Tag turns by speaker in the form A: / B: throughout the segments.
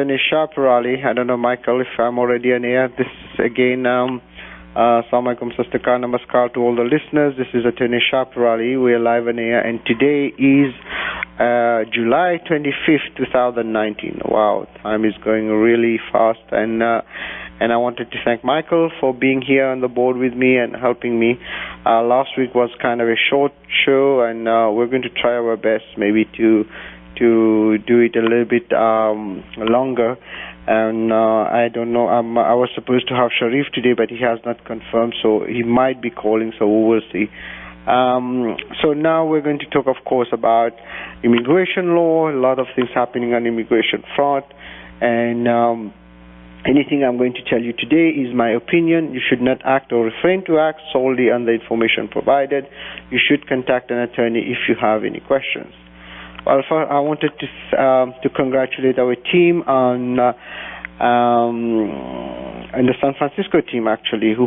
A: attorney Shah, Peerally. I don't know, Michael, if I'm already on air. This is again, Assalamualaikum, Sastakar, Namaskar to all the listeners. This is attorney Shah, Peerally. We are live on air, and today is July 25th, 2019. Wow, time is going really fast, and I wanted to thank Michael for being here on the board with me and helping me. Last week was kind of a short show, and we're going to try our best maybe to do it a little bit longer. And I don't know, I was supposed to have Sharif today, but he has not confirmed, so he might be calling, so we will see. So now we're going to talk, of course, about immigration law, a lot of things happening on immigration front, and anything I'm going to tell you today is my opinion. You should not act or refrain to act solely on the information provided. You should contact an attorney if you have any questions. Well, first, I wanted to congratulate our team on the San Francisco team, actually, the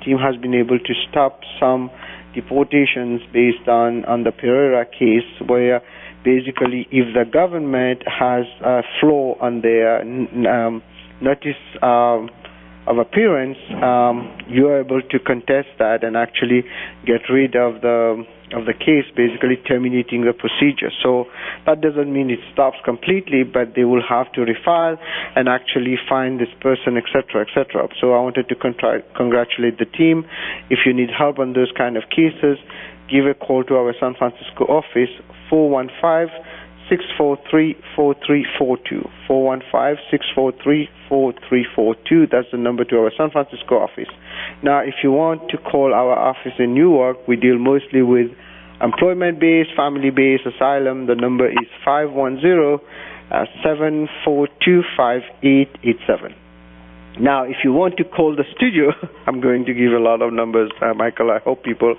A: team has been able to stop some deportations based on the Pereira case, where basically if the government has a flaw on their notice of appearance, you are able to contest that and actually get rid of the case, basically terminating the procedure. So that doesn't mean it stops completely, but they will have to refile and actually find this person, etc., etc. So I wanted to congratulate the team. If you need help on those kind of cases, give a call to our San Francisco office, 415-643-4342. 415-643-4342. That's the number to our San Francisco office. Now, if you want to call our office in Newark, we deal mostly with employment-based, family-based, asylum. The number is 510-742-5887. Now, if you want to call the studio, I'm going to give a lot of numbers, Michael. I hope people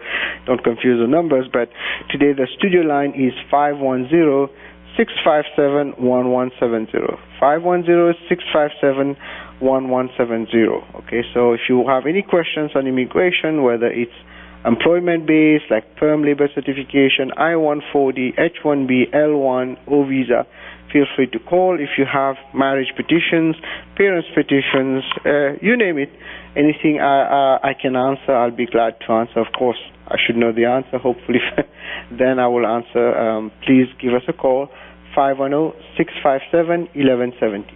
A: don't confuse the numbers, but today the studio line is 510-657-1170. 510-657-1170. Okay, so if you have any questions on immigration, whether it's employment-based, like perm labor certification, I-140, H-1B, L-1, O visa, feel free to call. If you have marriage petitions, parents petitions, you name it, anything I can answer, I'll be glad to answer. Of course, I should know the answer, hopefully, then I will answer. Please give us a call, 510-657-1170.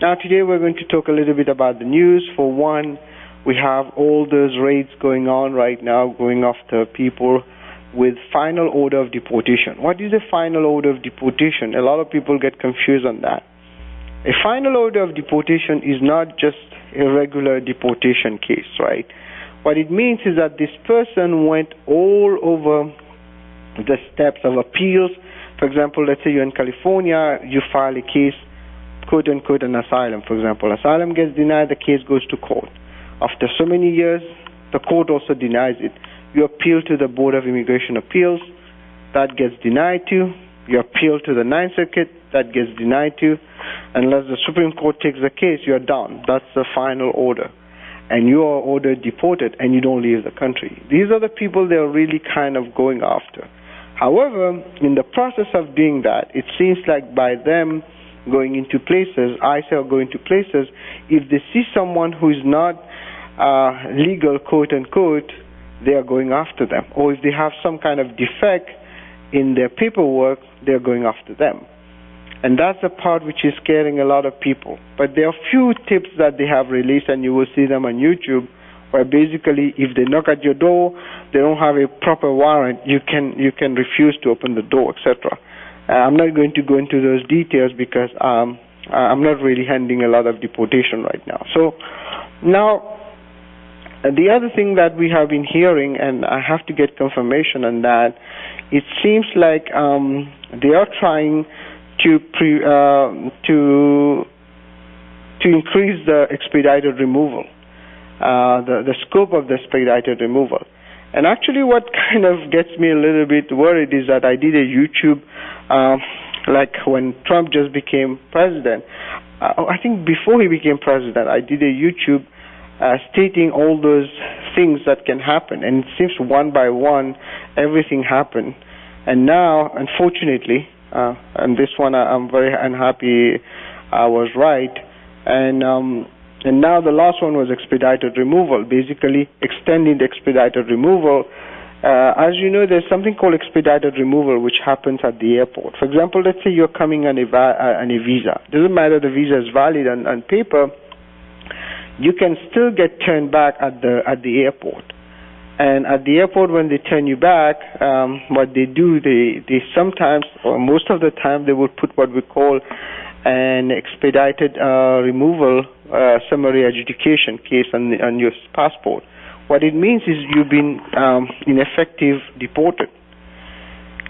A: Now, today we're going to talk a little bit about the news. For one, we have all those raids going on right now, going after people with final order of deportation. What is a final order of deportation? A lot of people get confused on that. A final order of deportation is not just a regular deportation case, right? What it means is that this person went all over the steps of appeals. For example, let's say you're in California, you file a case, quote unquote, an asylum, for example. Asylum gets denied, the case goes to court. After so many years, the court also denies it. You appeal to the Board of Immigration Appeals, that gets denied too. You appeal to the Ninth Circuit, that gets denied too. Unless the Supreme Court takes the case, you're done. That's the final order. And you are ordered deported, and you don't leave the country. These are the people they're really kind of going after. However, in the process of doing that, it seems like by them going into places, ICE are going to places, if they see someone who is not legal, quote unquote, they are going after them. Or if they have some kind of defect in their paperwork, they're going after them. And that's the part which is scaring a lot of people. But there are few tips that they have released, and you will see them on YouTube, where basically if they knock at your door, they don't have a proper warrant, you can refuse to open the door, etc. I'm not going to go into those details because I'm not really handling a lot of deportation right now. So now, the other thing that we have been hearing, and I have to get confirmation on that, it seems like they are trying to increase the expedited removal, the scope of the expedited removal. And actually what kind of gets me a little bit worried is that I did a YouTube, like when Trump just became president. I think before he became president, I did a YouTube stating all those things that can happen, and it seems one by one everything happened. And now, unfortunately, and this one I'm very unhappy I was right. And now the last one was expedited removal, basically extending the expedited removal. As you know, there's something called expedited removal which happens at the airport. For example, let's say you're coming on a visa. Doesn't matter the visa is valid on paper, you can still get turned back at the airport. And at the airport, when they turn you back, what they do, they sometimes, or most of the time, they would put what we call an expedited removal summary adjudication case on your passport. What it means is you've been ineffective deported.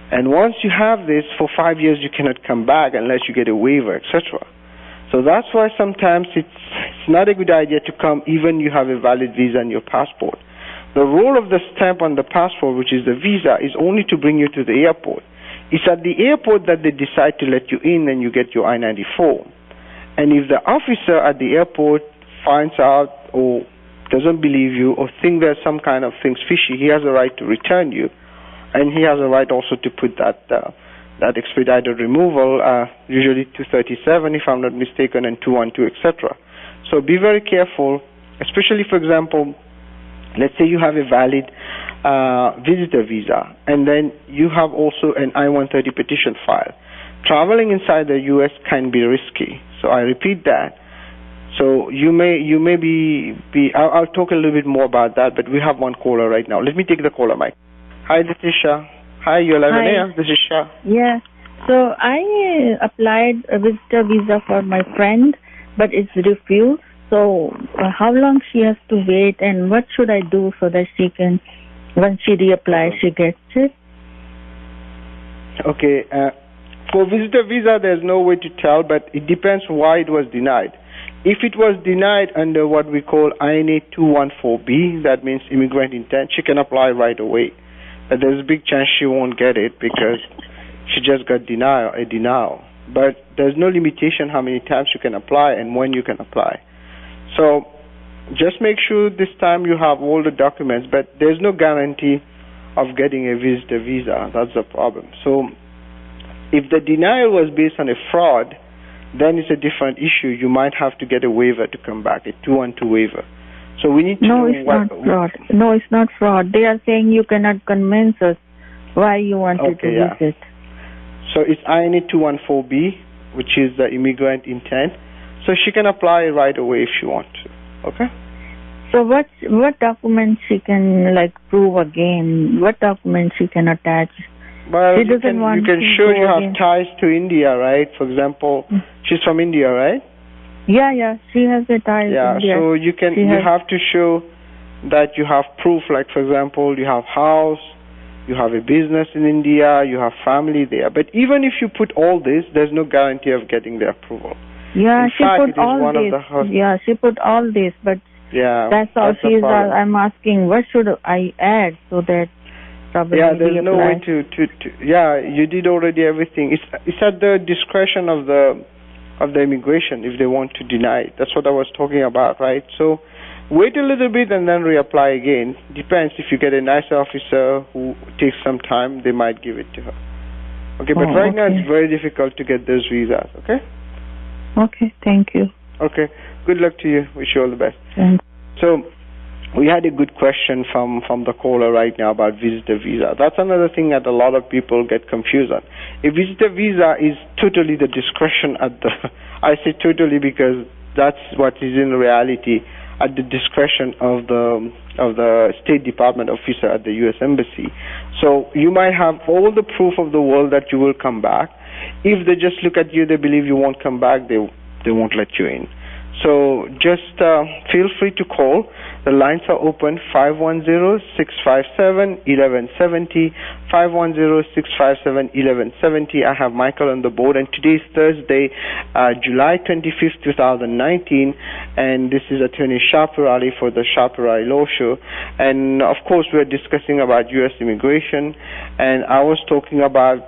A: And once you have this, for 5 years you cannot come back unless you get a waiver, etc. So that's why sometimes it's not a good idea to come even you have a valid visa on your passport. The role of the stamp on the passport, which is the visa, is only to bring you to the airport. It's at the airport that they decide to let you in and you get your I-94. And if the officer at the airport finds out or doesn't believe you or think there's some kind of things fishy, he has a right to return you. And he has a right also to put that expedited removal, usually 237 if I'm not mistaken, and 212, etc. So be very careful, especially, for example, let's say you have a valid visitor visa, and then you have also an I-130 petition file. Traveling inside the U.S. can be risky. So I repeat that. So you may be I'll talk a little bit more about that, but we have one caller right now. Let me take the caller, Mike. Hi, this is Shah. Hi, you're live on air. This is Shah.
B: Yeah. So I applied a visitor visa for my friend, but it's refused. So how long she has to wait, and what should I do so that she can, when she reapplies, she gets it?
A: Okay. For visitor visa, there's no way to tell, but it depends why it was denied. If it was denied under what we call INA 214B, that means immigrant intent, she can apply right away. But there's a big chance she won't get it because she just got a denial. But there's no limitation how many times you can apply and when you can apply. So just make sure this time you have all the documents, but there's no guarantee of getting a visitor visa. That's the problem. So if the denial was based on a fraud, then it's a different issue. You might have to get a waiver to come back, a 212 waiver. So we need to know
B: it's not fraud. No, it's not fraud. They are saying you cannot convince us why you wanted to visit.
A: So it's INA 214B, which is the immigrant intent. So she can apply right away if she wants to. Okay?
B: So what documents she can prove again? What documents she can attach?
A: Well, you can show you have ties to India, right? For example, she's from India, right?
B: Yeah, she has a tie to India.
A: So you have to show that you have proof, like for example, you have house, you have a business in India, you have family there. But even if you put all this, there's no guarantee of getting the approval.
B: Yeah, she put all this. Yeah, she put all this, but that's all she is. I'm asking, what should I add so that probably
A: there's no way to. You did already everything. It's at the discretion of the immigration if they want to deny it. That's what I was talking about, right? So wait a little bit and then reapply again. Depends. If you get a nice officer who takes some time, they might give it to her. Okay, but right now it's very difficult to get those visas. Okay.
B: Okay, thank you.
A: Okay, good luck to you. Wish you all the best.
B: Thanks.
A: So we had a good question from the caller right now about visitor visa. That's another thing that a lot of people get confused on. A visitor visa is totally the discretion I say totally because that's what is in reality at the discretion of the State Department officer at the U.S. Embassy. So you might have all the proof of the world that you will come back. If they just look at you, they believe you won't come back, they won't let you in. So just feel free to call. The lines are open, 510-657-1170, 510-657-1170. I have Michael on the board, and today is Thursday, July 25th, 2019, and this is Attorney Shah Peerally for the Shah Peerally Law Show. And of course, we're discussing about U.S. immigration, and I was talking about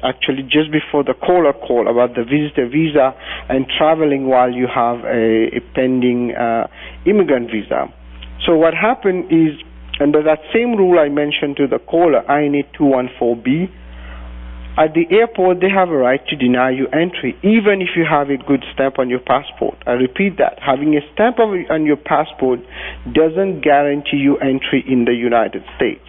A: actually just before the caller call about the visitor visa and traveling while you have a pending immigrant visa. So what happened is, under that same rule I mentioned to the caller, INA 214B, At the airport, they have a right to deny you entry, even if you have a good stamp on your passport. I repeat that. Having a stamp on your passport doesn't guarantee you entry in the United States.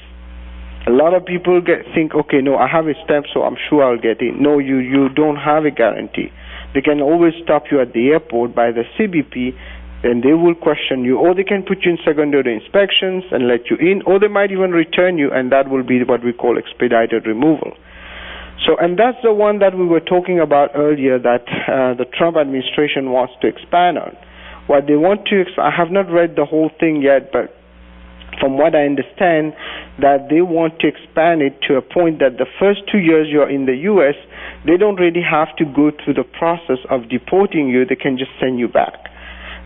A: A lot of people think, okay, no, I have a stamp, so I'm sure I'll get in. No, you don't have a guarantee. They can always stop you at the airport by the CBP, and they will question you, or they can put you in secondary inspections and let you in, or they might even return you, and that will be what we call expedited removal. So, and that's the one that we were talking about earlier that the Trump administration wants to expand on. What they want to, I have not read the whole thing yet, but from what I understand, that they want to expand it to a point that the first 2 years you're in the U.S., they don't really have to go through the process of deporting you. They can just send you back.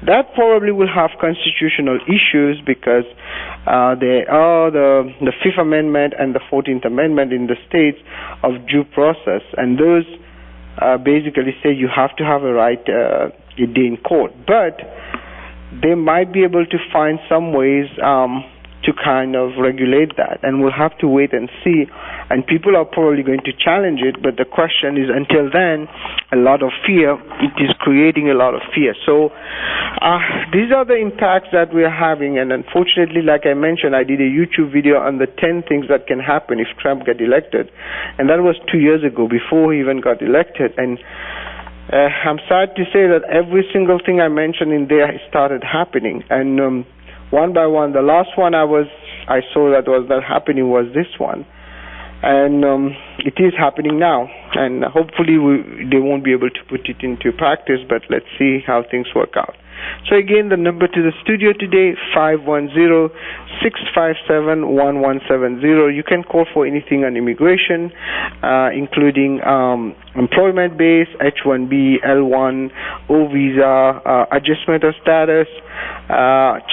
A: That probably will have constitutional issues because there are the Fifth Amendment and the 14th Amendment in the states of due process, and those basically say you have to have a right a day in court. But they might be able to find some ways to kind of regulate that, and we'll have to wait and see. And people are probably going to challenge it, but the question is, until then, a lot of fear. It is creating a lot of fear. So these are the impacts that we are having, and unfortunately, like I mentioned, I did a YouTube video on the 10 things that can happen if Trump get elected, and that was 2 years ago, before he even got elected. And I'm sad to say that every single thing I mentioned in there started happening, and one by one, the last one I saw that was not happening was this one, and it is happening now, and hopefully they won't be able to put it into practice, but let's see how things work out. So again, the number to the studio today, 510-657-1170. You can call for anything on immigration, including employment base, H-1B, L-1, O visa, adjustment of status,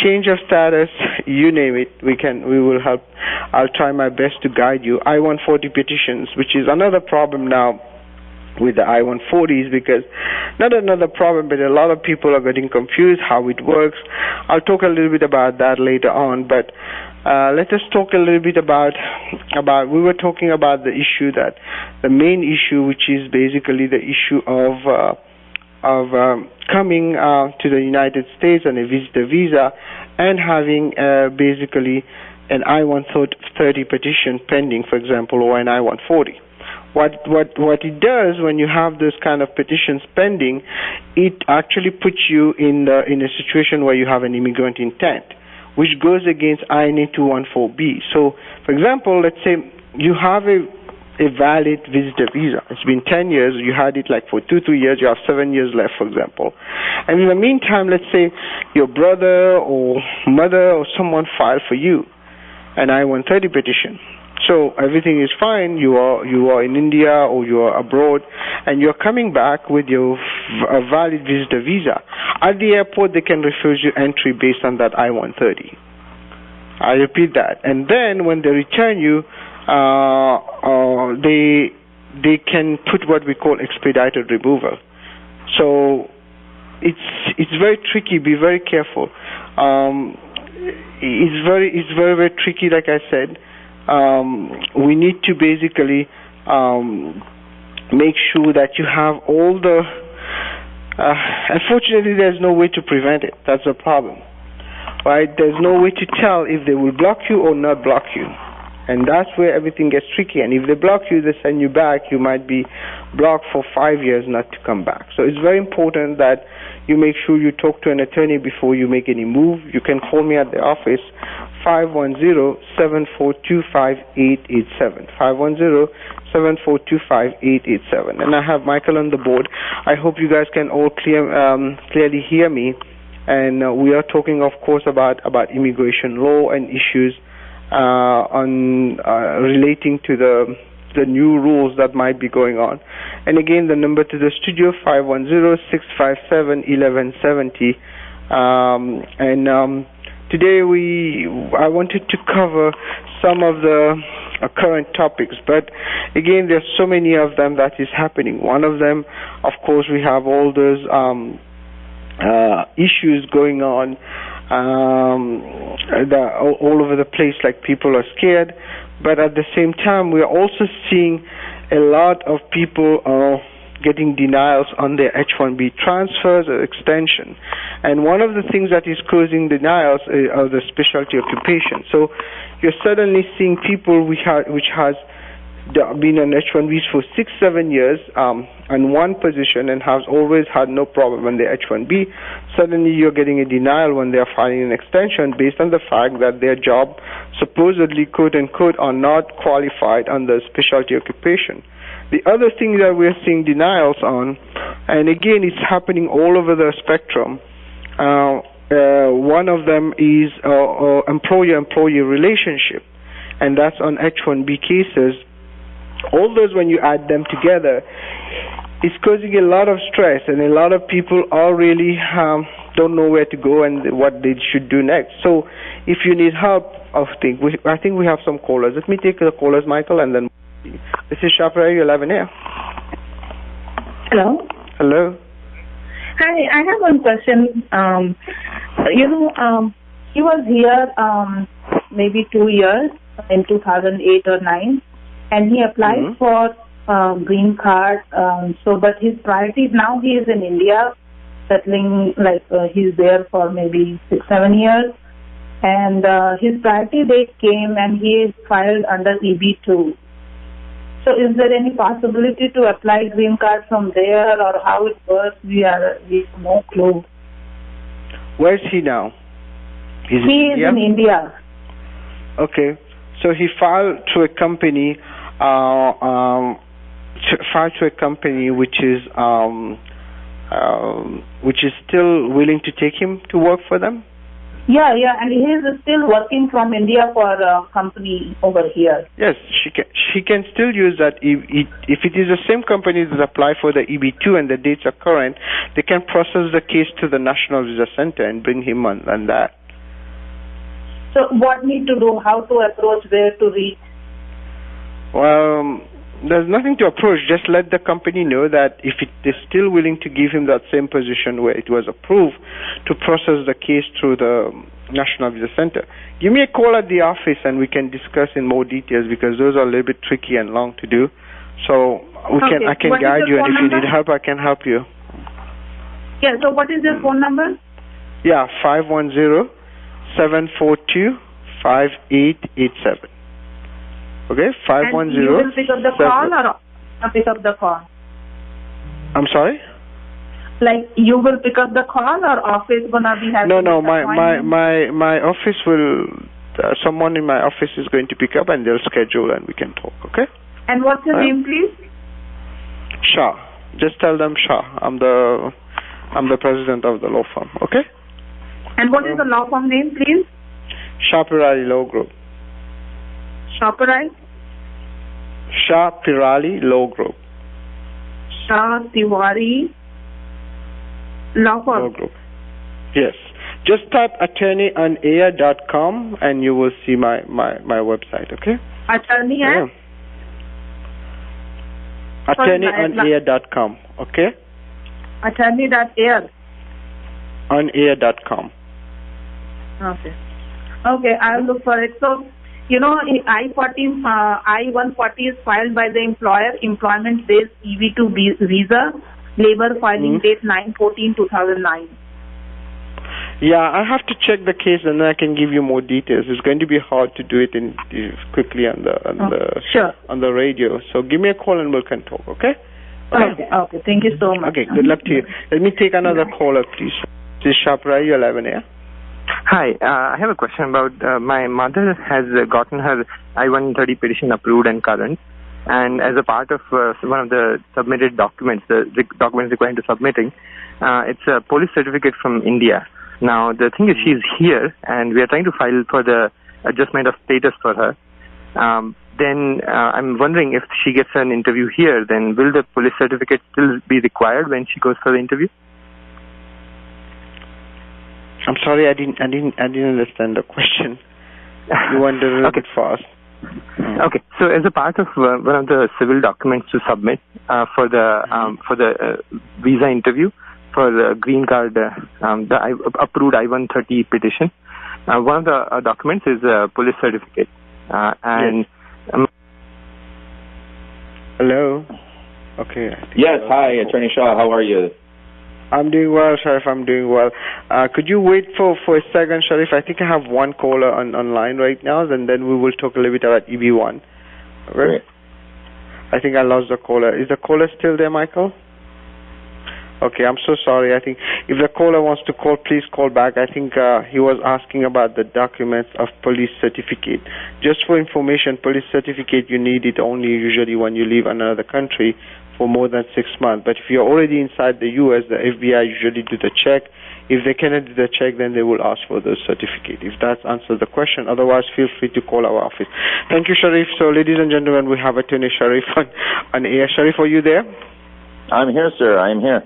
A: change of status, you name it. We will help. I'll try my best to guide you. I-140 petitions, which is another problem now with the I-140s, because not another problem, but a lot of people are getting confused how it works. I'll talk a little bit about that later on, but let us talk a little bit about we were talking about the issue, that the main issue, which is basically the issue of coming to the United States on a visitor visa and having basically an I-130 petition pending, for example, or an I-140. What it does when you have this kind of petitions pending, it actually puts you in a situation where you have an immigrant intent, which goes against INA 214B. So, for example, let's say you have a valid visitor visa. It's been 10 years. You had it like for 2-3 years. You have 7 years left, for example. And in the meantime, let's say your brother or mother or someone filed for you an I-130 petition. So everything is fine. You are in India or you are abroad, and you're coming back with your valid visitor visa. At the airport, they can refuse you entry based on that I-130. I repeat that. And then when they return you, they can put what we call expedited removal. So it's very tricky. Be very careful. It's very tricky. Like I said. We need to basically make sure that you have all the unfortunately there's no way to prevent it. That's the problem, right? There's no way to tell if they will block you or not block you, and that's where everything gets tricky. And if they block you, they send you back, you might be blocked for 5 years not to come back. So it's very important that you make sure you talk to an attorney before you make any move. You can call me at the office, 510-7425-887, 510-7425-887. And I have Michael on the board. I hope you guys can all clearly hear me. And we are talking, of course, about immigration law and issues relating to the new rules that might be going on. And again, the number to the studio, 510-657-1170. Today I wanted to cover some of the current topics, but again, there's so many of them that is happening. One of them, of course, we have all those issues going on all over the place, like people are scared, but at the same time, we are also seeing a lot of people are getting denials on their H-1B transfers or extension. And one of the things that is causing denials are the specialty occupation. So you're suddenly seeing people which has been on H-1Bs for 6-7 years on one position and has always had no problem on their H-1B. Suddenly you're getting a denial when they're filing an extension based on the fact that their job supposedly, quote unquote, are not qualified under specialty occupation. The other thing that we're seeing denials on, and again it's happening all over the spectrum, one of them is employer-employee relationship, and that's on H-1B cases. All those, when you add them together, it's causing a lot of stress, and a lot of people are really don't know where to go and what they should do next. So if you need help, I think we have some callers. Let me take the callers, Michael, and then this is Shah, 11 here.
B: Hello.
A: Hello.
B: Hi, I have one question. He was here maybe 2 years in 2008 or 9, and he applied for green card. But his priorities now, he is in India, settling, he's there for maybe 6-7 years, and his priority date came, and he is filed under EB2. So is there any possibility to apply green card from there, or how it works? We have no clue.
A: Where is he now?
B: He is in India.
A: Okay, so he filed to a company, which is still willing to take him to work for them.
B: Yeah, and he is still working from India for a company over here.
A: Yes, she can still use that. If it is the same company that apply for the EB2 and the dates are current, they can process the case to the National Visa Center and bring him on that.
B: So what need to do? How to approach? Where to reach?
A: Well, there's nothing to approach. Just let the company know that if it is still willing to give him that same position where it was approved, to process the case through the National Visa Center. Give me a call at the office and we can discuss in more details, because those are a little bit tricky and long to do. So I can guide you, and if you need help, I can help you.
B: Yeah, so what is your phone number?
A: Yeah, 510-742-5887. Okay, 510.
B: You will pick up the call or not pick up the call?
A: I'm sorry?
B: You will pick up the call, or office gonna be having?
A: No. My office will. Someone in my office is going to pick up, and they'll schedule, and we can talk. Okay?
B: And what's your name, please?
A: Shah. Just tell them Shah. I'm the president of the law firm. Okay?
B: And what is the law firm name, please?
A: Shah Peerally Law Group.
B: Shah Peerally?
A: Shah Peerally Law Group.
B: Shah Tiwari Law Firm.
A: Law Group. Yes. Just type attorneyonair.com and you will see my website, okay?
B: Attorney at?
A: Attorneyonair.com, okay?
B: Attorney.air?
A: Onair.com.
B: Okay, I'll look for it. So, I-140 is filed by the employer, employment-based EB2 visa, labor filing date 9/14/2009.
A: Yeah, I have to check the case and then I can give you more details. It's going to be hard to do it quickly on the radio. So give me a call and we can talk, okay?
B: Okay. Thank you so much.
A: Okay, good luck to you. Let me take another caller, please. This is Shaprai, 11, yeah?
C: Hi, I have a question about my mother has gotten her I-130 petition approved and current, and as a part of one of the submitted documents, the documents required to submitting, it's a police certificate from India. Now, the thing is she's here, and we are trying to file for the adjustment of status for her. Then I'm wondering if she gets an interview here, then will the police certificate still be required when she goes for the interview?
A: I'm sorry, I didn't understand the question. You went a little bit fast.
C: Okay, so as a part of one of the civil documents to submit for the visa interview for the green card, the approved I-130 petition, one of the documents is a police certificate, and
A: yes. Hello? Okay.
D: Yes, hi, Attorney Shah. How are you?
A: I'm doing well, Sharif. I'm doing well. Could you wait for a second, Sharif? I think I have one caller online right now, and then we will talk a little bit about EB1. Okay?
D: Great.
A: I think I lost the caller. Is the caller still there, Michael? Okay, I'm so sorry. I think if the caller wants to call, please call back. I think he was asking about the documents of police certificate. Just for information, police certificate, you need it only usually when you leave another country for more than 6 months. But if you're already inside the U.S., the FBI usually do the check. If they cannot do the check, then they will ask for the certificate. If that answers the question, otherwise feel free to call our office. Thank you, Sharif. So, ladies and gentlemen, we have Attorney Sharif on air. Sharif, are you there?
D: I'm here, sir. I'm here.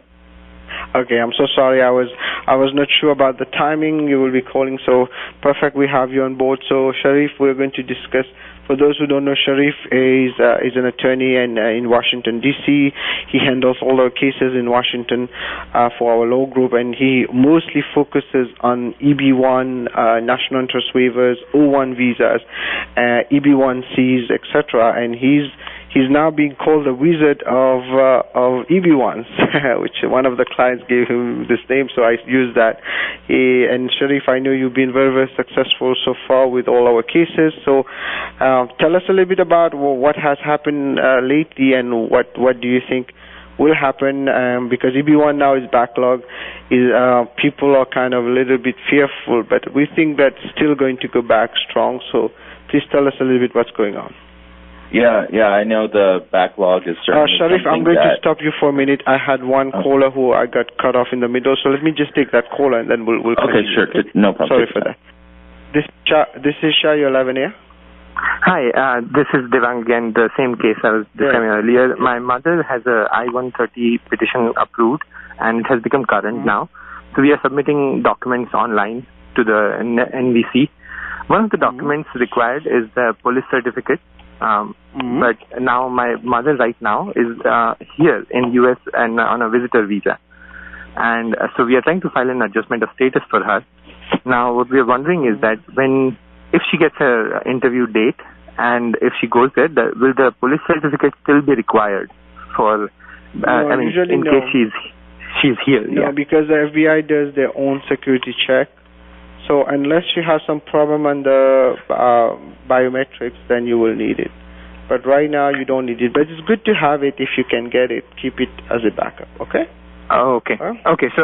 A: Okay, I'm so sorry. I was not sure about the timing. You will be calling, so perfect. We have you on board. So, Sharif, we're going to discuss. For those who don't know, Sharif is an attorney in Washington, D.C. He handles all our cases in Washington for our law group, and he mostly focuses on EB1, national interest waivers, O1 visas, EB1Cs, etc. And he's now being called the wizard of EB1s, which one of the clients gave him this name, so I used that. And Sharif, I know you've been very, very successful so far with all our cases. So tell us a little bit about what has happened lately and what do you think will happen, because EB1 now is backlogged. People are kind of a little bit fearful, but we think that's still going to go back strong. So please tell us a little bit what's going on.
D: Yeah, I know the backlog is certainly
A: Sharif, I'm going to stop you for a minute. I had one caller who I got cut off in the middle, so let me just take that caller and then we'll continue.
D: Okay, sure. Okay? No problem.
A: Sorry for that. This is Shah, you're live in here.
C: Hi, this is Devang again, the same case I was describing earlier. My mother has a I-130 petition approved and it has become current now. So we are submitting documents online to the NVC. One of the documents required is the police certificate. But now my mother right now is here in US and on a visitor visa. And so we are trying to file an adjustment of status for her. Now what we are wondering is that if she gets her interview date and if she goes there, will the police certificate still be required for, in case she's here?
A: No, because the FBI does their own security check. So unless you have some problem on the biometrics, then you will need it. But right now you don't need it. But it's good to have it if you can get it. Keep it as a backup, okay?
C: Oh, okay. Okay, so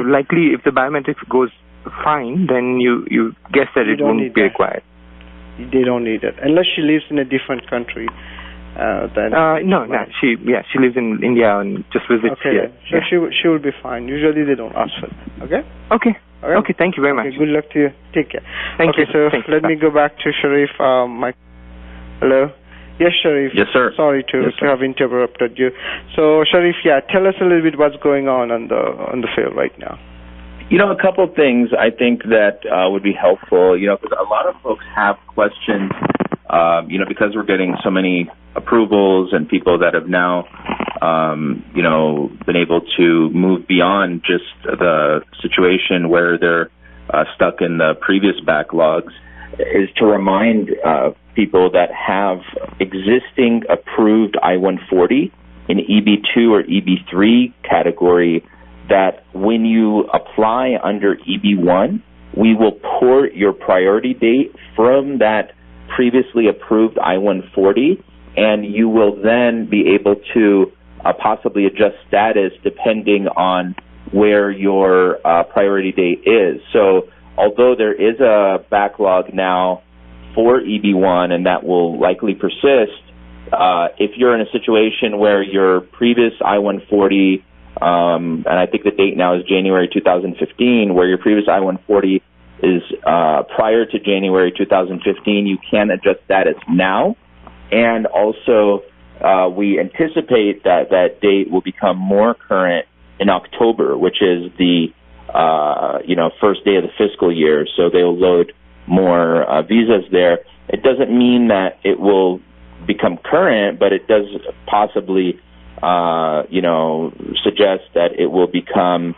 C: likely if the biometrics goes fine, then you guess that it won't be required.
A: They don't need it. Unless she lives in a different country. Then
C: she lives in India and just visits here.
A: So she will be fine. Usually they don't ask for that, okay?
C: Okay. Right. Okay, thank you very much.
A: Okay, good luck to you. Take care.
C: Thank you.
A: So let me go back to Sharif. Hello? Yes, Sharif.
D: Yes, sir.
A: Sorry to have interrupted you. So, Sharif, tell us a little bit what's going on the field right now.
D: A couple of things I think that would be helpful, because a lot of folks have questions, because we're getting so many approvals and people that have now, been able to move beyond just the situation where they're stuck in the previous backlogs, is to remind people that have existing approved I-140 in EB2 or EB3 category that when you apply under EB1, we will port your priority date from that previously approved I-140, and you will then be able to possibly adjust status depending on where your priority date is. So although there is a backlog now for EB1 and that will likely persist, if you're in a situation where your previous I-140, and I think the date now is January 2015, where your previous I-140 is prior to January 2015, you can adjust status now. And also, we anticipate that date will become more current in October, which is the first day of the fiscal year. So they'll load more visas there. It doesn't mean that it will become current, but it does possibly, suggest that it will become,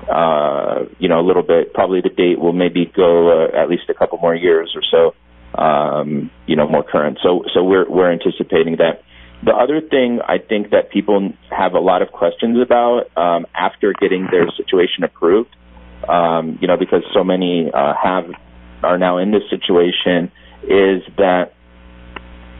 D: a little bit. Probably the date will maybe go at least a couple more years or so, more current. So we're anticipating that. The other thing I think that people have a lot of questions about after getting their situation approved, because so many are now in this situation, is that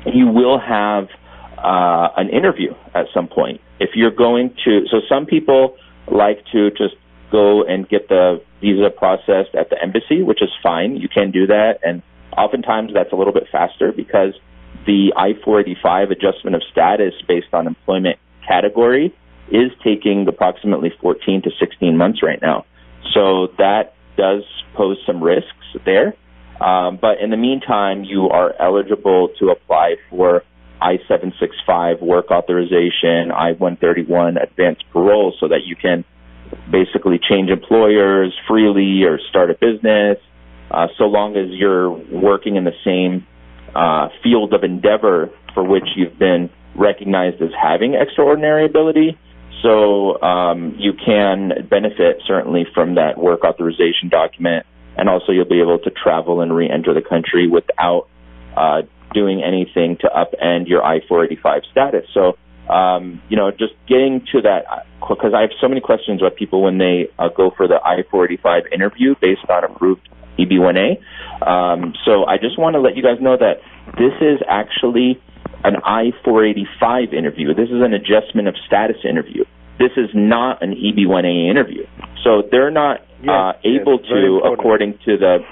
D: you will have an interview at some point. If you're going to, so some people like to just go and get the visa processed at the embassy, which is fine. You can do that, and oftentimes that's a little bit faster because the I-485 adjustment of status based on employment category is taking approximately 14 to 16 months right now. So that does pose some risks there. But in the meantime, you are eligible to apply for I-765 work authorization, I-131 advanced parole, so that you can basically change employers freely or start a business, so long as you're working in the same field of endeavor for which you've been recognized as having extraordinary ability. So you can benefit certainly from that work authorization document, and also you'll be able to travel and re-enter the country without doing anything to upend your I-485 status. So, just getting to that, because I have so many questions about people when they go for the I-485 interview based on approved EB-1A. So I just want to let you guys know that this is actually an I-485 interview. This is an adjustment of status interview. This is not an EB-1A interview. So they're not able to, according to the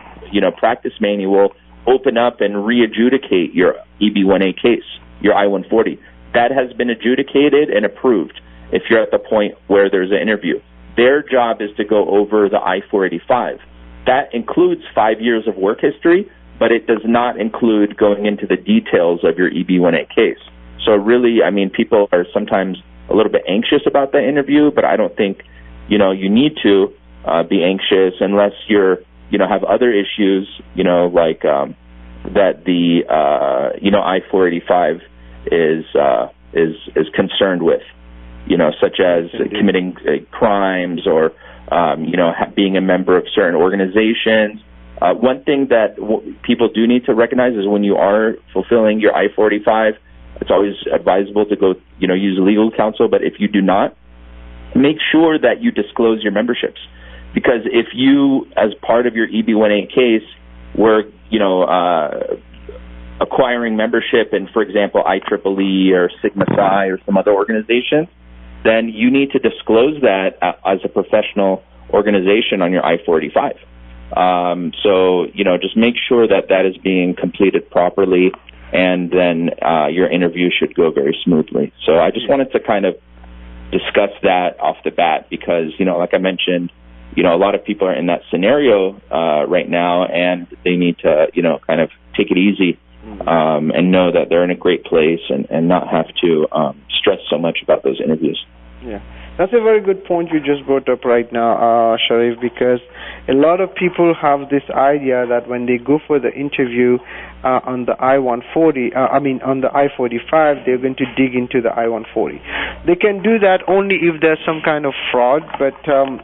D: practice manual, open up and re-adjudicate your EB-1A case, your I-140. That has been adjudicated and approved if you're at the point where there's an interview. Their job is to go over the I-485. That includes 5 years of work history, but it does not include going into the details of your EB-1A case. So really, people are sometimes a little bit anxious about that interview, but I don't think, you need to be anxious unless you're, have other issues, like that the, I-485 is concerned with, such as committing crimes or, being a member of certain organizations. One thing that people do need to recognize is when you are fulfilling your I-485, it's always advisable to go, use legal counsel. But if you do not, make sure that you disclose your memberships. Because if you, as part of your EB-1A case, were, acquiring membership in, for example, IEEE or Sigma Psi or some other organization, then you need to disclose that as a professional organization on your I-485. So, just make sure that that is being completed properly, and then your interview should go very smoothly. So I just wanted to kind of discuss that off the bat because, like I mentioned, a lot of people are in that scenario right now, and they need to, kind of take it easy and know that they're in a great place and not have to stress so much about those interviews.
A: Yeah, that's a very good point you just brought up right now, Sharif, because a lot of people have this idea that when they go for the interview on the I-140, on the I-45, they're going to dig into the I-140. They can do that only if there's some kind of fraud, but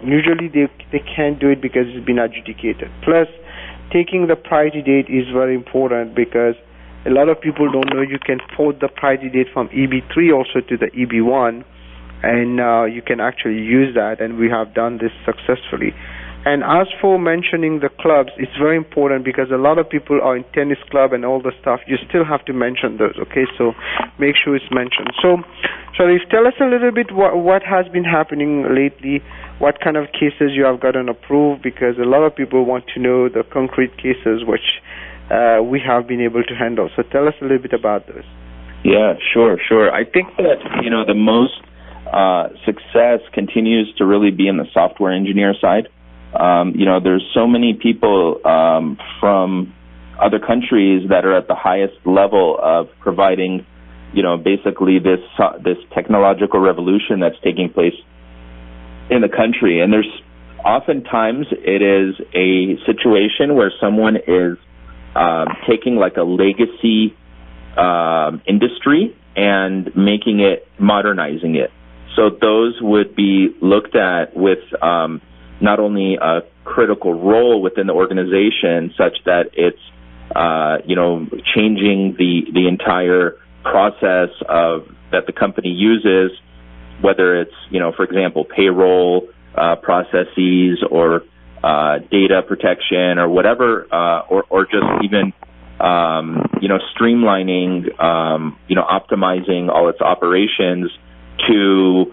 A: usually they can't do it because it's been adjudicated. Plus, taking the priority date is very important because a lot of people don't know you can port the priority date from EB3 also to the EB1, and you can actually use that, and we have done this successfully. And as for mentioning the clubs, it's very important because a lot of people are in tennis club and all the stuff. You still have to mention those, okay? So make sure it's mentioned. So, Sharif, tell us a little bit what has been happening lately, what kind of cases you have gotten approved, because a lot of people want to know the concrete cases which we have been able to handle. So tell us a little bit about those.
D: Yeah, sure. I think that, the most success continues to really be in the software engineer side. There's so many people from other countries that are at the highest level of providing, basically this technological revolution that's taking place in the country. And there's oftentimes it is a situation where someone is taking like a legacy industry and modernizing it. So those would be looked at with not only a critical role within the organization, such that it's changing the entire process of that the company uses, whether it's, for example, payroll processes or data protection or whatever, or just even, streamlining, optimizing all its operations to,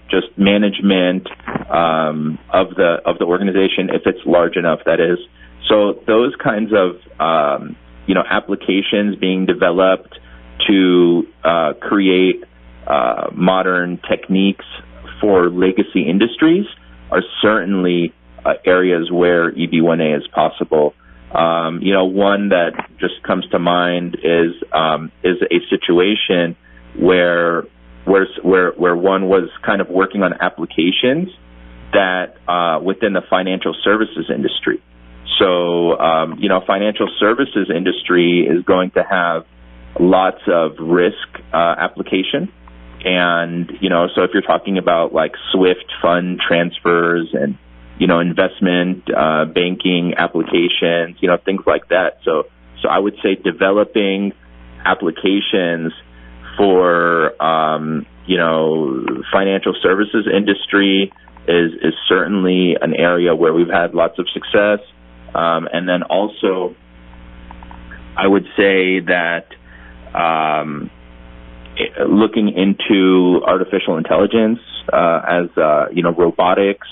D: just management of the organization, if it's large enough, that is. So those kinds of, applications being developed to create modern techniques for legacy industries are certainly areas where EB1A is possible. One that just comes to mind is a situation where one was kind of working on applications that within the financial services industry. So, financial services industry is going to have lots of risk application. And, so if you're talking about like SWIFT fund transfers and, investment banking applications, things like that. So I would say developing applications for, financial services industry is certainly an area where we've had lots of success. And then also, I would say that looking into artificial intelligence, as robotics,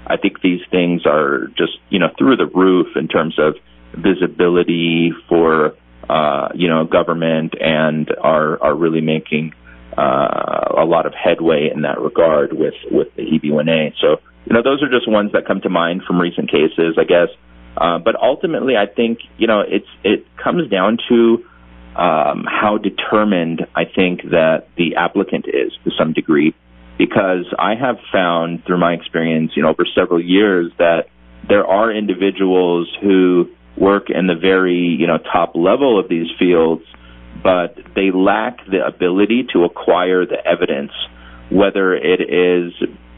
D: I think these things are just through the roof in terms of visibility for government, and are really making a lot of headway in that regard with the EB1A. So those are just ones that come to mind from recent cases, I guess. But ultimately, I think it comes down to how determined I think that the applicant is to some degree, because I have found through my experience, over several years, that there are individuals who work in the very, top level of these fields, but they lack the ability to acquire the evidence, whether it is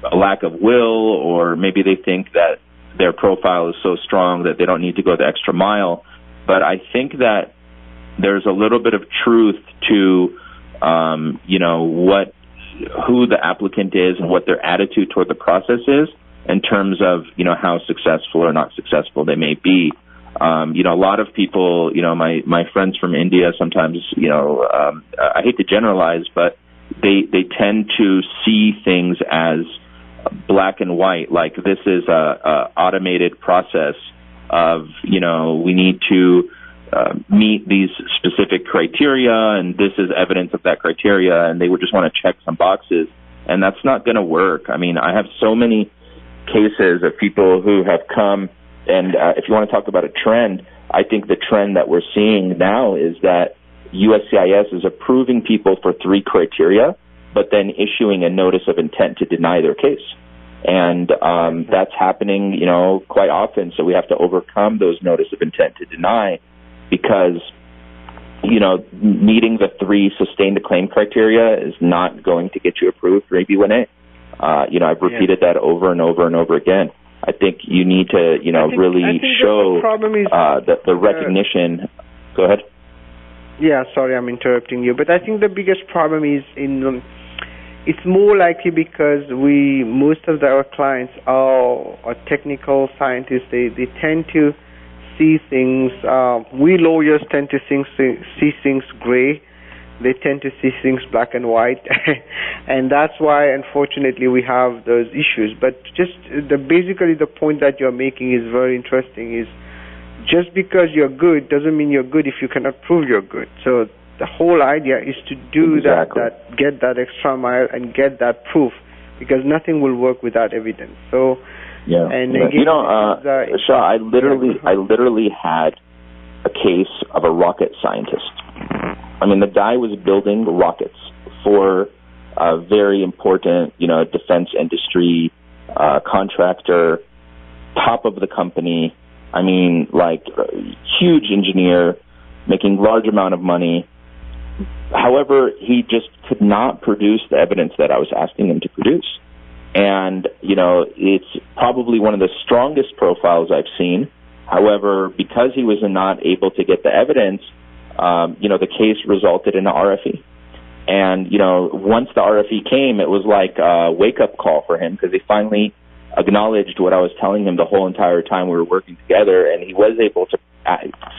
D: a lack of will, or maybe they think that their profile is so strong that they don't need to go the extra mile. But I think that there's a little bit of truth to, who the applicant is and what their attitude toward the process is in terms of, how successful or not successful they may be. A lot of people, my friends from India sometimes, I hate to generalize, but they tend to see things as black and white, like this is a automated process of, we need to meet these specific criteria, and this is evidence of that criteria, and they would just want to check some boxes, and that's not going to work. I mean, I have so many cases of people who have come, and if you want to talk about a trend, I think the trend that we're seeing now is that USCIS is approving people for 3 criteria, but then issuing a notice of intent to deny their case. And that's happening, quite often, so we have to overcome those notice of intent to deny, because, meeting the 3 sustained claim criteria is not going to get you approved for EB1A. I've repeated that over and over and over again. I think you need to, really show the recognition. Go ahead.
A: Yeah, sorry, I'm interrupting you. But I think the biggest problem is it's more likely because most of our clients are technical scientists. They tend to see things. We lawyers tend to see things gray. They tend to see things black and white, and that's why, unfortunately, we have those issues. But just basically the point that you're making is very interesting. Is just because you're good doesn't mean you're good if you cannot prove you're good. So the whole idea is to do that get that extra mile and get that proof, because nothing will work without evidence. So.
D: Yeah, and again, Shah, I literally had a case of a rocket scientist. I mean, the guy was building rockets for a very important, defense industry contractor, top of the company. I mean, like, huge engineer, making large amount of money. However, he just could not produce the evidence that I was asking him to produce. And, it's probably one of the strongest profiles I've seen. However, because he was not able to get the evidence, the case resulted in an RFE. And, once the RFE came, it was like a wake-up call for him, because he finally acknowledged what I was telling him the whole entire time we were working together, and he was able to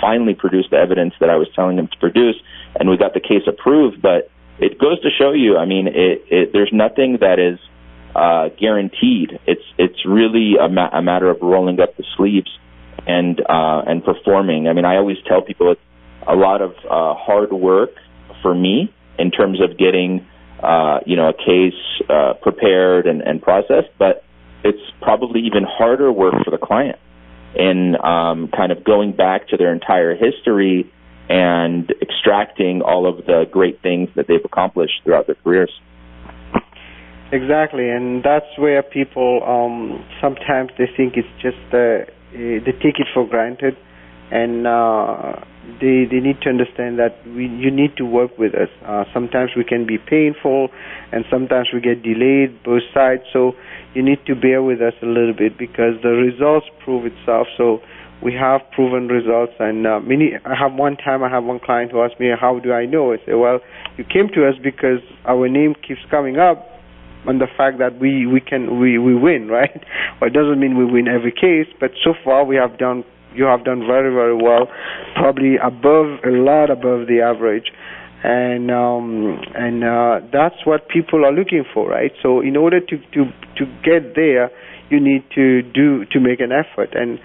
D: finally produce the evidence that I was telling him to produce, and we got the case approved. But it goes to show you, there's nothing that is guaranteed. It's really a matter of rolling up the sleeves and performing. I always tell people it's a lot of hard work for me in terms of getting a case prepared and processed, but it's probably even harder work for the client in kind of going back to their entire history and extracting all of the great things that they've accomplished throughout their careers.
A: Exactly, and that's where people sometimes they think it's just they take it for granted, and they need to understand that you need to work with us. Sometimes we can be painful, and sometimes we get delayed, both sides. So you need to bear with us a little bit, because the results prove itself. So we have proven results, and I have one client who asked me, how do I know? I say, well, you came to us because our name keeps coming up on the fact that we win, right? Well, it doesn't mean we win every case, but so far you have done very, very well, probably a lot above the average, and that's what people are looking for, right? So in order to get there, you need to make an effort. And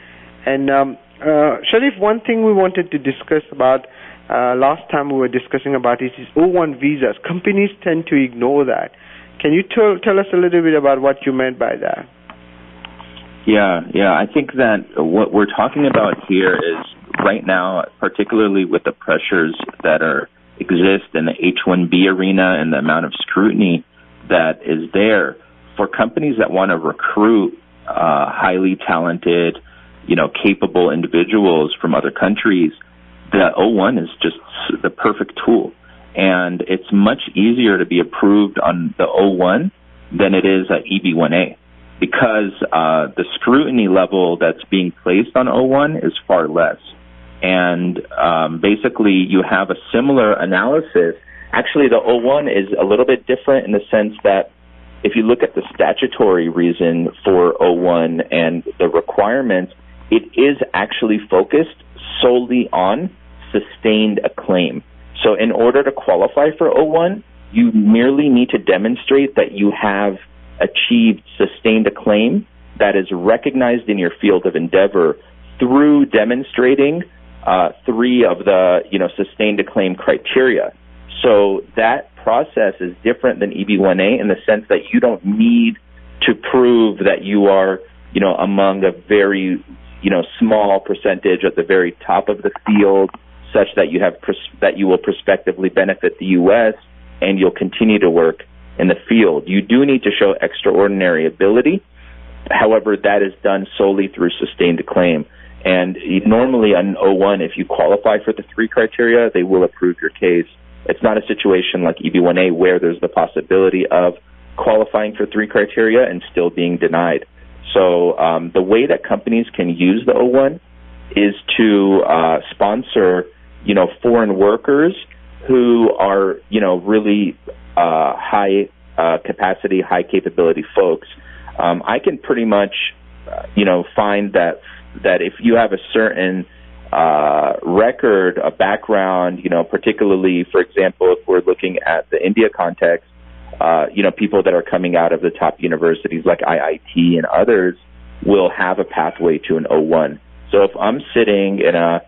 A: Sharif, one thing we wanted to discuss about last time we were discussing about is O1 visas. Companies tend to ignore that. Can you tell us a little bit about what you meant by that?
D: Yeah. I think that what we're talking about here is right now, particularly with the pressures that exist in the H-1B arena and the amount of scrutiny that is there, for companies that want to recruit highly talented, capable individuals from other countries, the O1 is just the perfect tool. And it's much easier to be approved on the O1 than it is at EB-1A, because the scrutiny level that's being placed on O1 is far less. And basically you have a similar analysis. Actually, the O1 is a little bit different in the sense that if you look at the statutory reason for O1 and the requirements, it is actually focused solely on sustained acclaim. So in order to qualify for O1, you merely need to demonstrate that you have achieved sustained acclaim that is recognized in your field of endeavor through demonstrating three of the sustained acclaim criteria. So that process is different than EB-1A in the sense that you don't need to prove that you are among a very small percentage at the very top of the field, such that you will prospectively benefit the U.S. and you'll continue to work in the field. You do need to show extraordinary ability. However, that is done solely through sustained acclaim. And normally on O1, if you qualify for the three criteria, they will approve your case. It's not a situation like EB-1A where there's the possibility of qualifying for three criteria and still being denied. So the way that companies can use the O1 is to sponsor foreign workers who are really high capacity, high capability folks. I can pretty much find that if you have a certain record, a background, particularly, for example, if we're looking at the India context, people that are coming out of the top universities like IIT and others will have a pathway to an O1. So if I'm sitting in a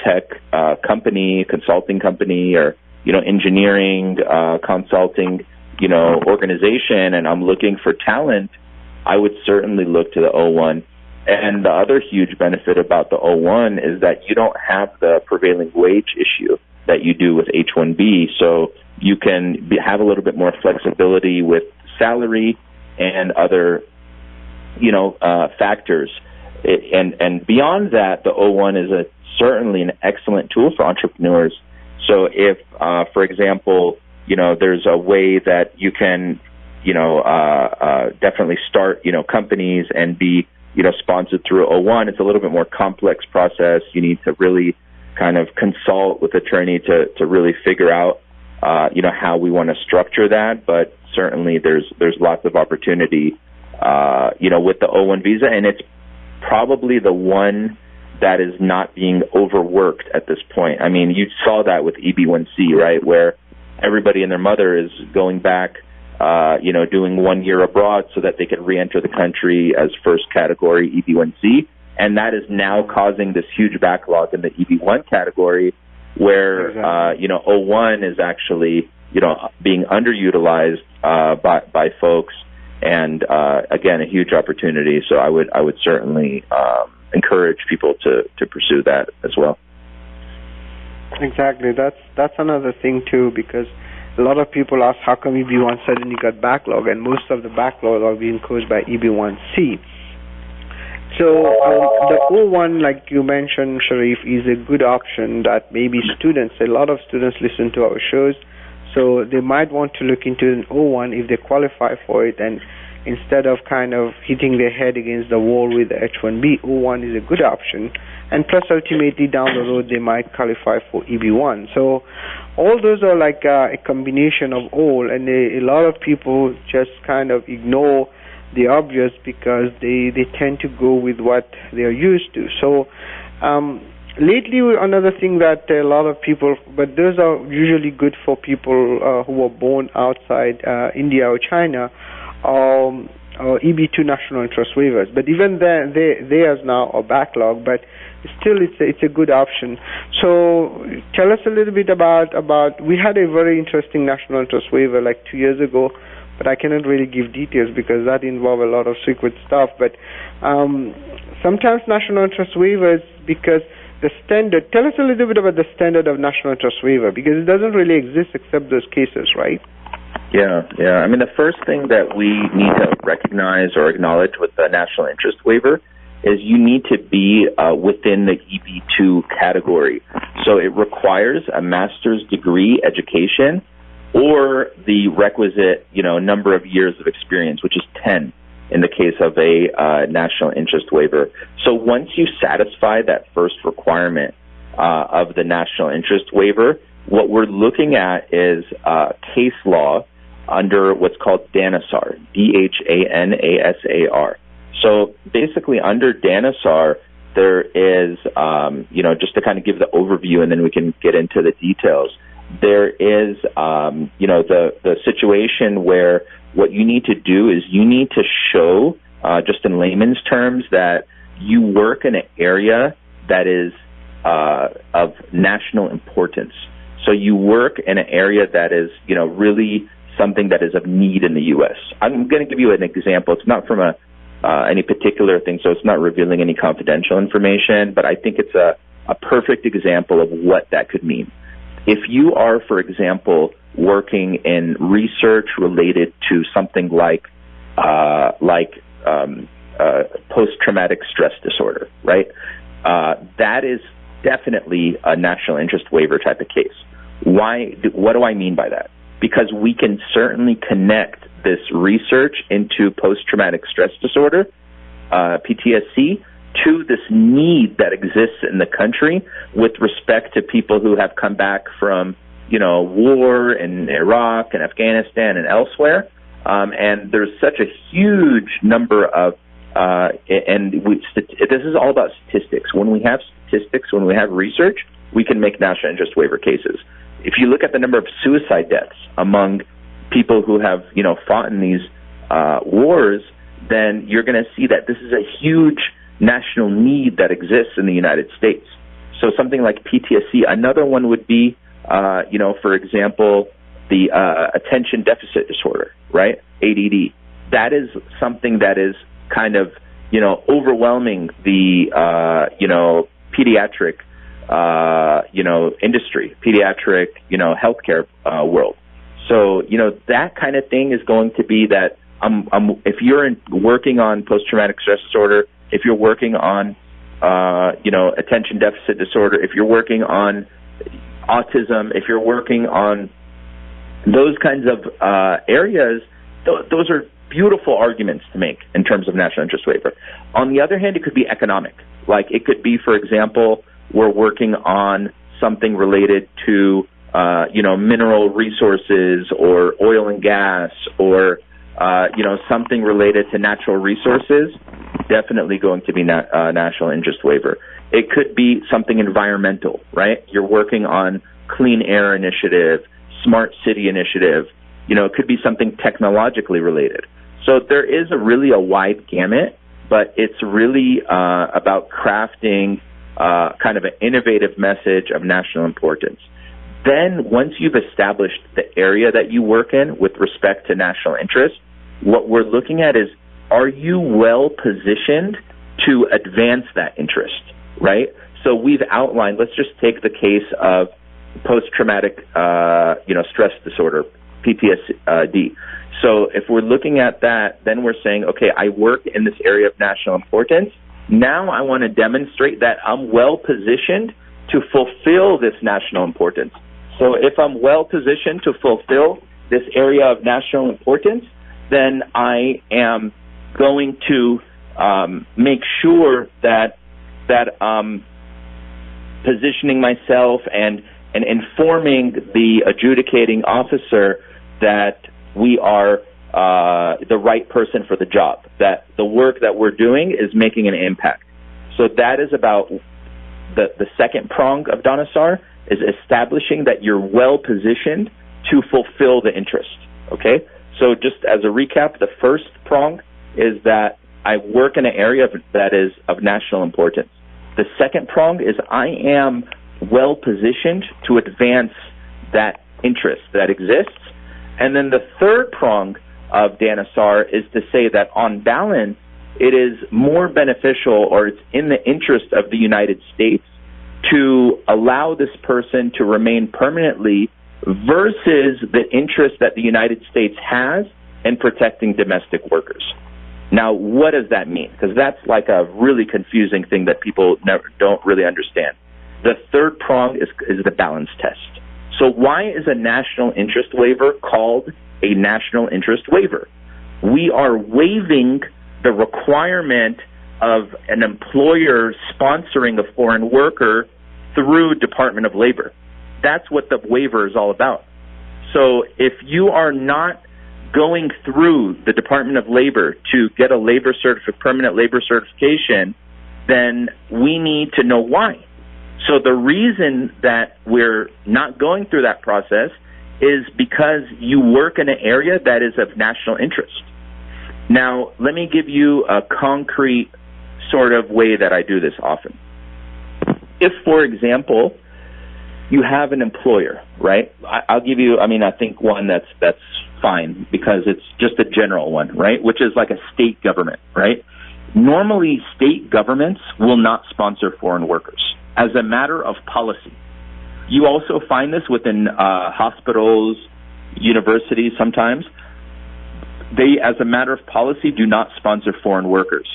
D: tech company, consulting company, or engineering consulting organization, and I'm looking for talent, I would certainly look to the O1. And the other huge benefit about the O1 is that you don't have the prevailing wage issue that you do with H-1B. So you can have a little bit more flexibility with salary and other factors. And beyond that, the O1 is certainly an excellent tool for entrepreneurs. So if, for example, there's a way that you can, definitely start, companies and be, sponsored through O1, it's a little bit more complex process. You need to really kind of consult with attorney to really figure out how we want to structure that, but certainly there's lots of opportunity, with the O1 visa, and it's probably the one that is not being overworked at this point. I mean, you saw that with EB1C, right, where everybody and their mother is going back, doing 1 year abroad so that they can re-enter the country as first category EB1C, and that is now causing this huge backlog in the EB1 category where,
A: exactly.
D: O1 is actually, being underutilized by folks, and again, a huge opportunity. So I would certainly encourage people to pursue that as well.
A: Exactly. That's another thing too, because a lot of people ask how come EB1 suddenly got backlog, and most of the backlog are being caused by EB1C. So the O1, like you mentioned, Sharif, is a good option that maybe a lot of students listen to our shows, so they might want to look into an O1 if they qualify for it, and instead of kind of hitting their head against the wall with the H1B, O1 is a good option. And plus, ultimately, down the road, they might qualify for EB1. So all those are like a combination of all, and a lot of people just kind of ignore the obvious because they tend to go with what they are used to. So lately, another thing that a lot of people, but those are usually good for people who were born outside India or China, or EB2 national interest waivers. But even then, theirs now are backlog, but still it's a good option. So tell us a little bit about we had a very interesting national interest waiver like 2 years ago, but I cannot really give details because that involved a lot of secret stuff. But sometimes national interest waivers, because the standard, tell us a little bit about the standard of national interest waiver, because it doesn't really exist except those cases, right?
D: Yeah. I mean, the first thing that we need to recognize or acknowledge with the national interest waiver is you need to be within the EB2 category. So it requires a master's degree education or the requisite, number of years of experience, which is 10 in the case of a national interest waiver. So once you satisfy that first requirement of the national interest waiver, what we're looking at is case law under what's called DANASAR, DHANASAR. So basically under DANASAR, there is, just to kind of give the overview and then we can get into the details, there is, the situation where what you need to do is you need to show, just in layman's terms, that you work in an area that is of national importance. So you work in an area that is, really something that is of need in the U.S. I'm going to give you an example. It's not from any particular thing, so it's not revealing any confidential information, but I think it's a perfect example of what that could mean. If you are, for example, working in research related to something like post-traumatic stress disorder, right? That is definitely a national interest waiver type of case. What do I mean by that? Because we can certainly connect this research into post-traumatic stress disorder, PTSD, to this need that exists in the country with respect to people who have come back from, war in Iraq and Afghanistan and elsewhere. And there's such a huge number of, this is all about statistics. When we have statistics, when we have research, we can make national interest waiver cases. If you look at the number of suicide deaths among people who have, fought in these wars, then you're going to see that this is a huge national need that exists in the United States. So something like PTSD. Another one would be, for example, the attention deficit disorder, right? ADD. That is something that is kind of, overwhelming the, pediatric, industry, pediatric, healthcare world. So, that kind of thing is going to be that if you're working on post-traumatic stress disorder, if you're working on, attention deficit disorder, if you're working on autism, if you're working on those kinds of areas, those are beautiful arguments to make in terms of national interest waiver. On the other hand, it could be economic. Like it could be, for example, we're working on something related to mineral resources or oil and gas or, something related to natural resources, definitely going to be national interest waiver. It could be something environmental, right? You're working on clean air initiative, smart city initiative. It could be something technologically related. So there is really a wide gamut, but it's really about crafting kind of an innovative message of national importance. Then once you've established the area that you work in with respect to national interest, what we're looking at is, are you well positioned to advance that interest, right? So we've outlined, let's just take the case of post-traumatic, stress disorder, PTSD. So if we're looking at that, then we're saying, okay, I work in this area of national importance. Now I want to demonstrate that I'm well positioned to fulfill this national importance. So if I'm well positioned to fulfill this area of national importance, then I am going to make sure that positioning myself and informing the adjudicating officer that we are the right person for the job, that the work that we're doing is making an impact. So that is about the second prong of Dhanasar, is establishing that you're well positioned to fulfill the interest. Okay? So just as a recap, the first prong is that I work in an area that is of national importance. The second prong is I am well positioned to advance that interest that exists. And then the third prong of Dhanasar is to say that on balance, it is more beneficial, or it's in the interest of the United States to allow this person to remain permanently versus the interest that the United States has in protecting domestic workers. Now, what does that mean? Because that's like a really confusing thing that people don't really understand. The third prong is the balance test. So why is a national interest waiver called a national interest waiver? We are waiving the requirement of an employer sponsoring a foreign worker through Department of Labor. That's what the waiver is all about. So if you are not going through the Department of Labor to get a permanent labor certification, then we need to know why. So the reason that we're not going through that process is because you work in an area that is of national interest. Now, let me give you a concrete sort of way that I do this often. If, for example, you have an employer, right? I'll give you, I think one that's fine because it's just a general one, right? Which is like a state government, right? Normally, state governments will not sponsor foreign workers as a matter of policy. You also find this within hospitals, universities sometimes. They, as a matter of policy, do not sponsor foreign workers.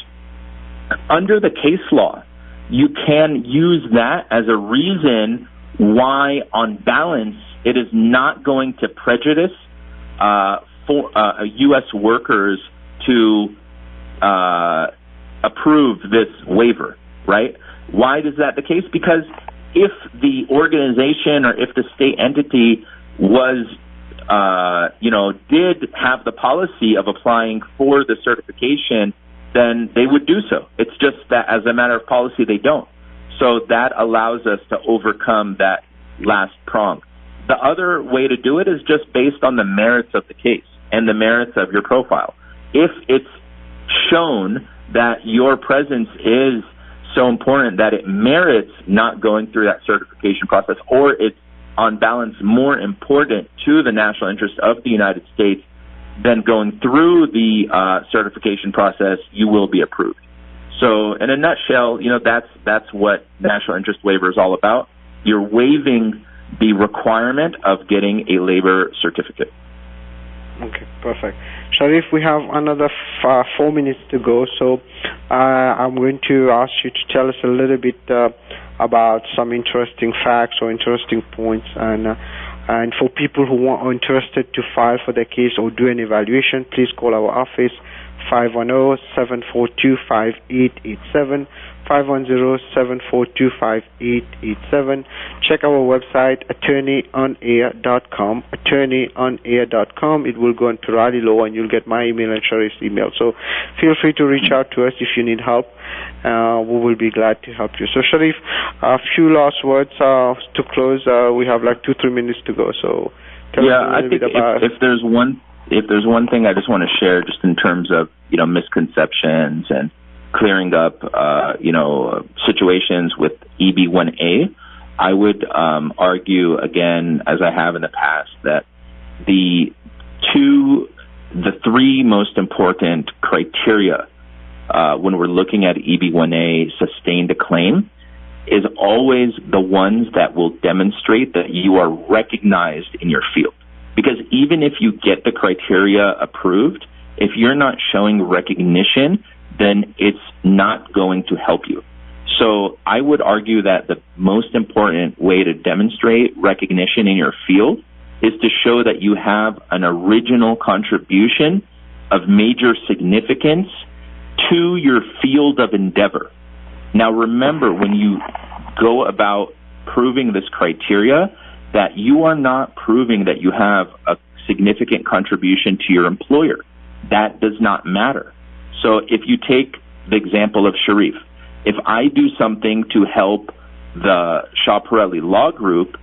D: Under the case law, you can use that as a reason why, on balance, it is not going to prejudice U.S. workers to approve this waiver, right? Why is that the case? Because if the organization or if the state entity was, did have the policy of applying for the certification, then they would do so. It's just that as a matter of policy, they don't. So that allows us to overcome that last prong. The other way to do it is just based on the merits of the case and the merits of your profile. If it's shown that your presence is so important that it merits not going through that certification process, or it's on balance more important to the national interest of the United States than going through the certification process, you will be approved. So in a nutshell, that's what national interest waiver is all about. You're waiving the requirement of getting a labor certificate.
A: Okay, perfect. Sharif, we have another 4 minutes to go, so I'm going to ask you to tell us a little bit about some interesting facts or interesting points, and for people who are interested to file for their case or do an evaluation, please call our office 510-742-5887, 510-742-5887. Check our website, attorneyonair.com, attorneyonair.com. It will go on Peerally Law, and you'll get my email and Sharif's email. So feel free to reach out to us if you need help. We will be glad to help you. So Sharif, a few last words to close. We have like 2-3 minutes to go. So tell us a little bit about.
D: If there's one thing I just want to share, just in terms of misconceptions and clearing up situations with EB1A, I would argue again, as I have in the past, that the three most important criteria when we're looking at EB1A sustained a claim is always the ones that will demonstrate that you are recognized in your field. Because even if you get the criteria approved, if you're not showing recognition, then it's not going to help you. So I would argue that the most important way to demonstrate recognition in your field is to show that you have an original contribution of major significance to your field of endeavor. Now remember, when you go about proving this criteria, that you are not proving that you have a significant contribution to your employer. That does not matter. So if you take the example of Sharif, if I do something to help the Shah Peerally Law Group,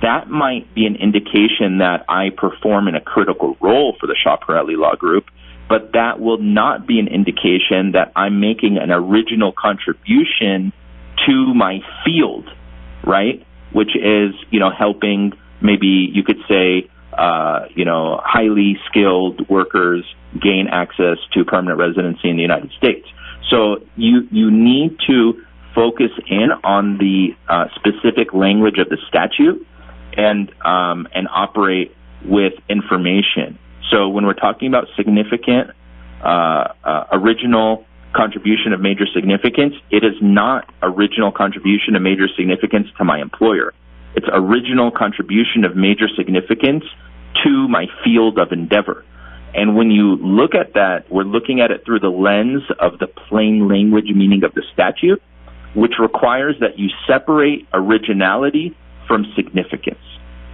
D: that might be an indication that I perform in a critical role for the Shah Peerally Law Group, but that will not be an indication that I'm making an original contribution to my field, right? Which is, helping, maybe you could say, highly skilled workers gain access to permanent residency in the United States. So you need to focus in on the specific language of the statute and operate with information. So when we're talking about significant original contribution of major significance, it is not original contribution of major significance to my employer. It's original contribution of major significance to my field of endeavor. And when you look at that, we're looking at it through the lens of the plain language meaning of the statute, which requires that you separate originality from significance.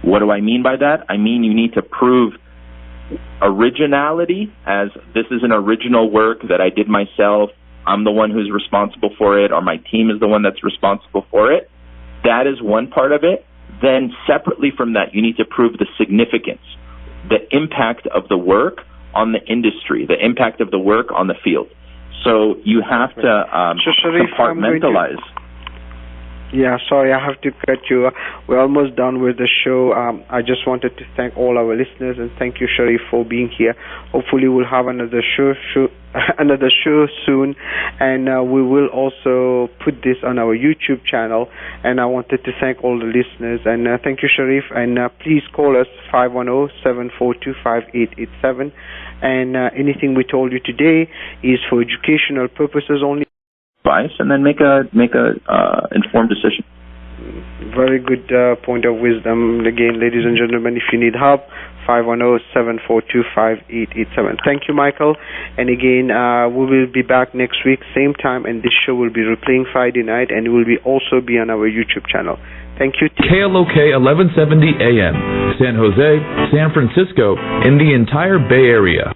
D: What do I mean by that? I mean you need to prove originality as this is an original work that I did myself, I'm the one who's responsible for it, or my team is the one that's responsible for it. That is one part of it. Then separately from that, you need to prove the significance, the impact of the work on the industry, the impact of the work on the field. So you have to compartmentalize.
A: Yeah, sorry, I have to cut you. We're almost done with the show. I just wanted to thank all our listeners, and thank you, Sharif, for being here. Hopefully we'll have another show soon, and we will also put this on our YouTube channel. And I wanted to thank all the listeners, and thank you, Sharif, and please call us 510-742-5887. And anything we told you today is for educational purposes only.
D: And then make a informed decision.
A: Very good point of wisdom. Again, ladies and gentlemen, if you need help, 510-742-5887. Thank you, Michael. And again, we will be back next week, same time, and this show will be replaying Friday night, and it will also be on our YouTube channel. Thank you.
E: KLOK 1170 AM, San Jose, San Francisco, in the entire Bay Area.